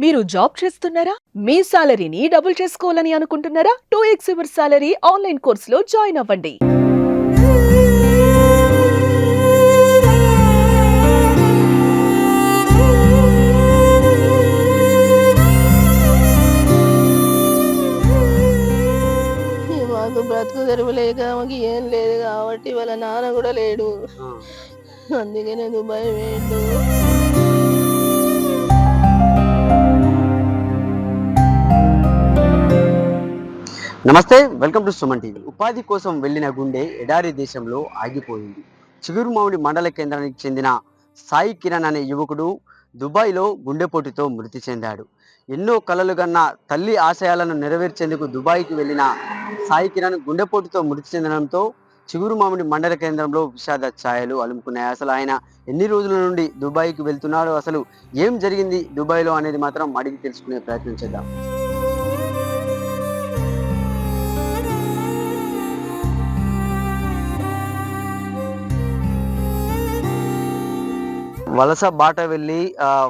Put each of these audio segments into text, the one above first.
మీరు జాబ్ చేస్తున్నారా? మీ సాలరీని డబుల్ చేసుకోవాలని అనుకుంటున్నారా? 2x యువర్ సాలరీ ఆన్లైన్ కోర్సులో జాయిన్ అవ్వండి. మాకు బ్రతుకు తెరువు లేక మాకు ఏం లేదు కాబట్టి వాళ్ళ నాన్న కూడా లేడు. అందుకనే దుబాయ్ వేయండు. నమస్తే, వెల్కమ్ టు సుమన్ టీవీ. ఉపాధి కోసం వెళ్లిన గుండె ఎడారి దేశంలో ఆగిపోయింది. చిగురుమామిడి మండల కేంద్రానికి చెందిన సాయి కిరణ్ అనే యువకుడు దుబాయ్లో గుండెపోటుతో మృతి చెందాడు. ఎన్నో కలలు కన్న తల్లి ఆశయాలను నెరవేర్చేందుకు దుబాయ్కి వెళ్లిన సాయి కిరణ్ గుండెపోటుతో మృతి చెందడంతో చిగురుమామిడి మండల కేంద్రంలో విషాద ఛాయలు అలుముకున్నాయి. అసలు ఆయన ఎన్ని రోజుల నుండి దుబాయ్కి వెళ్తున్నాడు, అసలు ఏం జరిగింది దుబాయ్లో అనేది మాత్రం అడిగి తెలుసుకునే ప్రయత్నం చేద్దాం. వలస బాట వెళ్ళి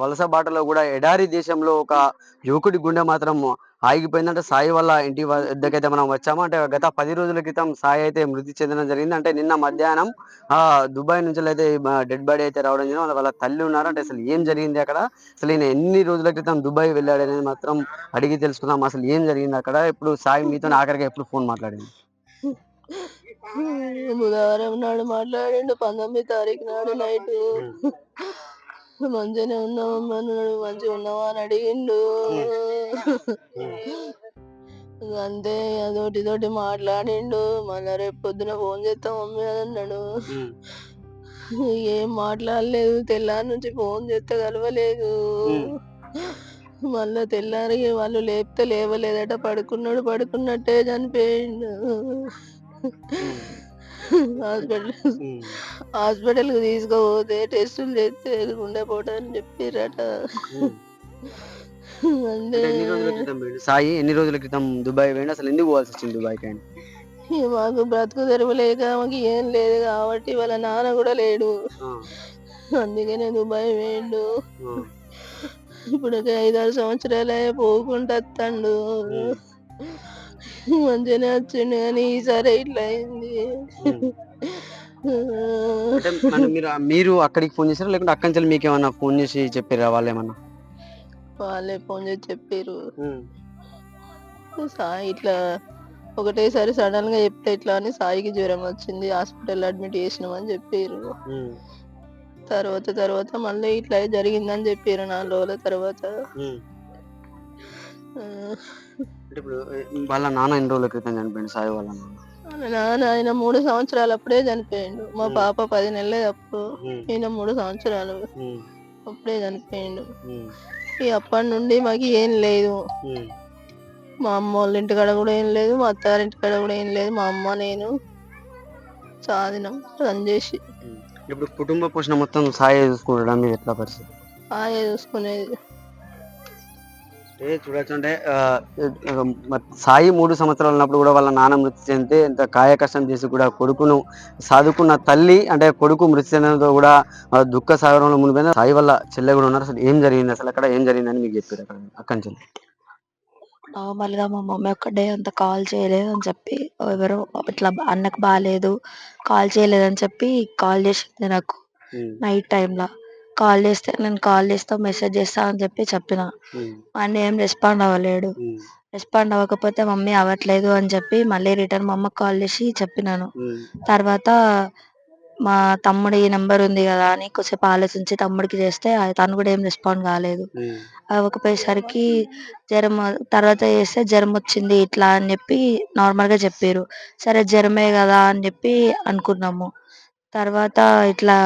వలస బాటలో కూడా ఎడారి దేశంలో ఒక యువకుడి గుండె మాత్రం ఆగిపోయిందంటే సాయి వల్ల ఇంటి వద్దకైతే మనం వచ్చాము. అంటే గత 10 రోజుల క్రితం సాయి అయితే మృతి చెందడం జరిగింది. అంటే నిన్న మధ్యాహ్నం దుబాయ్ నుంచి అయితే డెడ్ బాడీ అయితే రావడం జరిగింది. వాళ్ళ తల్లి ఉన్నారు. అంటే అసలు ఏం జరిగింది అక్కడ, అసలు ఈయన ఎన్ని రోజుల క్రితం దుబాయ్ వెళ్ళాడు అనేది మాత్రం అడిగి తెలుసుకుందాం. అసలు ఏం జరిగింది అక్కడ. ఇప్పుడు సాయి మీతో ఆఖరిగా ఎప్పుడు ఫోన్ మాట్లాడింది? బుధవారం నాడు మాట్లాడిండు. 19 తారీఖు నాడు నైట్ మంచిగానే ఉన్నావమ్మా అన్నాడు. మంచిగా ఉన్నావా అని అడిగిండు. అంతే అదోటి మాట్లాడిండు. మళ్ళా రేపు పొద్దున ఫోన్ చేస్తాం మమ్మీ అని అన్నాడు. ఏం మాట్లాడలేదు. తెల్లారి నుంచి ఫోన్ చేస్తే కలవలేదు. మళ్ళా తెల్లారి వాళ్ళు లేపితే లేవలేదట. పడుకున్నట్టే చనిపోయిండు. హాస్పిటల్కి తీసుకుపోతే టెస్టులు చేస్తే గుండెపోటు అని చెప్పిరట. సాయి ఎన్ని రోజుల క్రితం దుబాయ్ పోయిండు, అసలు ఎందుకు పోవాల్సి వచ్చింది దుబాయ్కి ఆయన? మాకు బ్రతుకు తెరువు లేక మాకు ఏం లేదు కాబట్టి వాళ్ళ నాన్న కూడా లేడు. అందుకనే దుబాయ్ వేయండు. ఇప్పుడు 5-6 సంవత్సరాలు పోకుండా వస్తాడు. మంచిగానే వచ్చిండు కానీ ఈసారి ఇట్లా అయింది. మీరు అక్కడికి ఫోన్ చేశారా లేకుంటే అక్కడి నుంచి మీకు ఏమన్నా ఫోన్ చేసి చెప్పారా వాళ్ళు ఏమన్నా? వాళ్ళే ఫోన్ చేసి చెప్పారు. సాయి ఇట్లా ఒకటేసారి సడన్ గా చెప్తే ఇట్లా అని సాయికి జ్వరం వచ్చింది, హాస్పిటల్ అడ్మిట్ చేసినామని చెప్పారు. తర్వాత మళ్ళీ ఇట్లా జరిగిందని చెప్పారు 4 రోజుల తర్వాత. వాళ్ళ నాన్న ఎన్ని రోజుల క్రితం చనిపోయింది సాయి వాళ్ళ నాన్న? నాన్న ఆయన 3 సంవత్సరాలు అప్పుడే చనిపోయిండు. మా పాప 10 నెలలే అప్పుడు, ఈయన 3 సంవత్సరాలు అప్పుడే చనిపోయిండు. అప్పటి నుండి మాకు ఏం లేదు. మా అమ్మ వాళ్ళ ఇంటికాడ కూడా ఏం లేదు, మా అత్తారింటికాడ కూడా ఏం లేదు. మా అమ్మ నేను సాధినం రన్ చేసి. ఇప్పుడు కుటుంబ పోషణ మొత్తం సాయి చూసుకుంటాడా? మీరు ఎట్లా పరిస్థితి? సాయి చూసుకునేది. చూడొచ్చు అంటే సాయి 3 సంవత్సరాలు ఉన్నప్పుడు కూడా వాళ్ళ నాన్న మృతి చెందితే ఎంత కాయ కష్టం చేసి కూడా కొడుకును సాదుకున్న తల్లి అంటే కొడుకు మృతి చెందడంతో కూడా దుఃఖ సాగరంలో మునిపోయింది. సాయి వల్ల చెల్లె కూడా ఉన్నారు. అసలు ఏం జరిగింది, అసలు అక్కడ ఏం జరిగిందని మీకు చెప్పారు అక్కడి నుంచి? నార్మల్ గా మా మమ్మీ ఒక్కడే అంత కాల్ చేయలేదు అని చెప్పి, ఎవరో ఇట్లా అన్నకు బాగాలేదు కాల్ చేయలేదని చెప్పి కాల్ చేసింది నాకు నైట్ టైంలో. కాల్ చేస్తే నేను కాల్ చేస్తా మెసేజ్ చేస్తా అని చెప్పిన. అన్న ఏం రెస్పాండ్ అవ్వలేడు. రెస్పాండ్ అవ్వకపోతే మమ్మీ అవ్వట్లేదు అని చెప్పి మళ్ళీ రిటర్న్ మా అమ్మకి కాల్ చేసి చెప్పినాను. తర్వాత మా తమ్ముడి నెంబర్ ఉంది కదా అని కొద్దిసేపు ఆలోచించి తమ్ముడికి చేస్తే తను కూడా ఏం రెస్పాండ్ కాలేదు. అవ్వకపోయేసరికి జ్వరం తర్వాత చేస్తే జ్వరం వచ్చింది ఇట్లా అని చెప్పి నార్మల్గా చెప్పారు. సరే జ్వరమే కదా అని చెప్పి అనుకున్నాము. తర్వాత ఇట్లా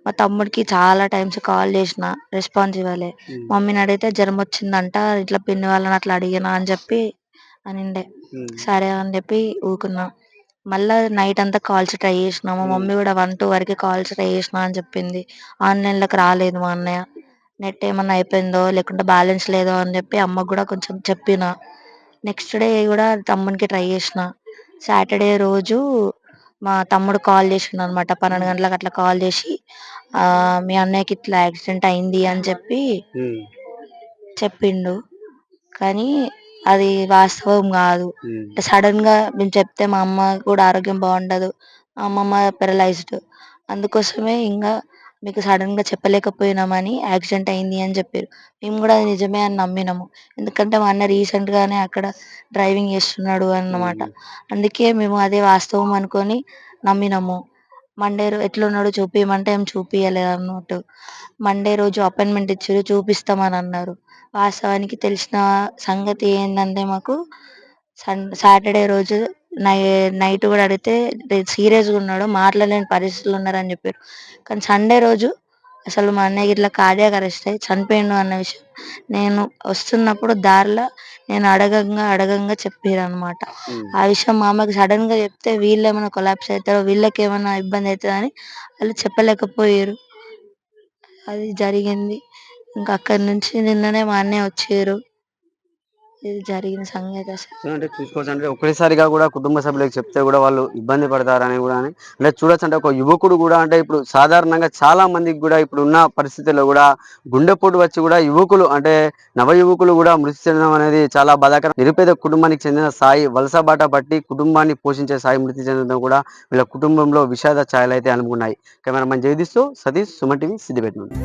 మా తమ్ముడికి చాలా టైమ్స్ కాల్ చేసిన, రెస్పాన్స్ ఇవ్వలే. మమ్మీని అడిగితే జ్వరం వచ్చిందంట, ఇట్లా పిన్ని వాళ్ళని అట్లా అడిగినా అని చెప్పి అనిండే. సరే అని చెప్పి ఊకున్నా. మళ్ళా నైట్ అంతా కాల్స్ ట్రై చేసిన. మా మమ్మీ కూడా 1-2 వరకు కాల్స్ ట్రై చేసిన అని చెప్పింది. ఆన్లైన్లోకి రాలేదు మా అన్నయ్య. నెట్ ఏమన్నా అయిపోయిందో లేకుంటే బ్యాలెన్స్ లేదో అని చెప్పి అమ్మకు కూడా కొంచెం చెప్పిన. నెక్స్ట్ డే కూడా తమ్మునికి ట్రై చేసిన. సాటర్డే రోజు మా తమ్ముడు కాల్ చేసిండు అనమాట. 12 గంటలకు అట్లా కాల్ చేసి మీ అన్నయ్యకి ఇట్లా యాక్సిడెంట్ అయింది అని చెప్పి చెప్పిండు. కానీ అది వాస్తవం కాదు. అంటే సడన్ గా మేము చెప్తే మా అమ్మ కూడా ఆరోగ్యం బాగుండదు. మా అమ్మమ్మ పెరలైజ్డ్. అందుకోసమే ఇంకా మీకు సడన్ గా చెప్పలేకపోయినామని యాక్సిడెంట్ అయింది అని చెప్పారు. మేము కూడా అది నిజమే అని నమ్మినాము. ఎందుకంటే మా అన్న రీసెంట్ గానే అక్కడ డ్రైవింగ్ చేస్తున్నాడు అన్నమాట. అందుకే మేము అదే వాస్తవం అనుకొని నమ్మినాము. మండే ఎట్లున్నాడో చూపియమంటే ఏం చూపియలేదు అన్నట్టు. మండే రోజు అపాయింట్మెంట్ ఇచ్చిర్రు, చూపిస్తామని అన్నారు. వాస్తవానికి తెలిసిన సంగతి ఏందంటే మాకు సాటర్డే రోజు నై నైట్ కూడా అడిగితే సీరియస్గా ఉన్నాడు, మాట్లాడలేని పరిస్థితులు ఉన్నారని చెప్పారు. కానీ సండే రోజు అసలు మా అన్నయ్య ఇట్లా కార్డియాక్ అరెస్ట్ అయ్యి చనిపోయిండు అన్న విషయం నేను వస్తున్నప్పుడు దారిలో నేను అడగంగా చెప్పారు అనమాట. ఆ విషయం మా అమ్మకి సడన్ గా చెప్తే వీళ్ళు ఏమైనా కొలాప్స్ అవుతారో, వీళ్ళకి ఏమైనా ఇబ్బంది అవుతుందని వాళ్ళు చెప్పలేకపోయారు. అది జరిగింది. ఇంకా అక్కడి నుంచి నిన్ననే మా అన్నయ్య వచ్చారు. ఇది జరిగిన సంగతి అసలు. సో అంటే చూసుకోవచ్చు అంటే ఒకేసారిగా కూడా కుటుంబ సభ్యులకు చెప్తే కూడా వాళ్ళు ఇబ్బంది పడతారని కూడా అంటే చూడొచ్చు. అంటే ఒక యువకుడు కూడా అంటే ఇప్పుడు సాధారణంగా చాలా మందికి కూడా ఇప్పుడు ఉన్న పరిస్థితుల్లో కూడా గుండెపోటు వచ్చి కూడా యువకులు అంటే నవ యువకులు కూడా మృతి చెందడం అనేది చాలా బాధాకరం. నిరుపేద కుటుంబానికి చెందిన సాయి వలస బాట పట్టి కుటుంబాన్ని పోషించే సాయి మృతి చెందడం కూడా వీళ్ళ కుటుంబంలో విషాద ఛాయలు అయితే అనుకున్నాయి. కెమెరామెన్ జగదీష్తో సతీష్, సుమన్ టీవీ, సిద్దిపేట నుండి.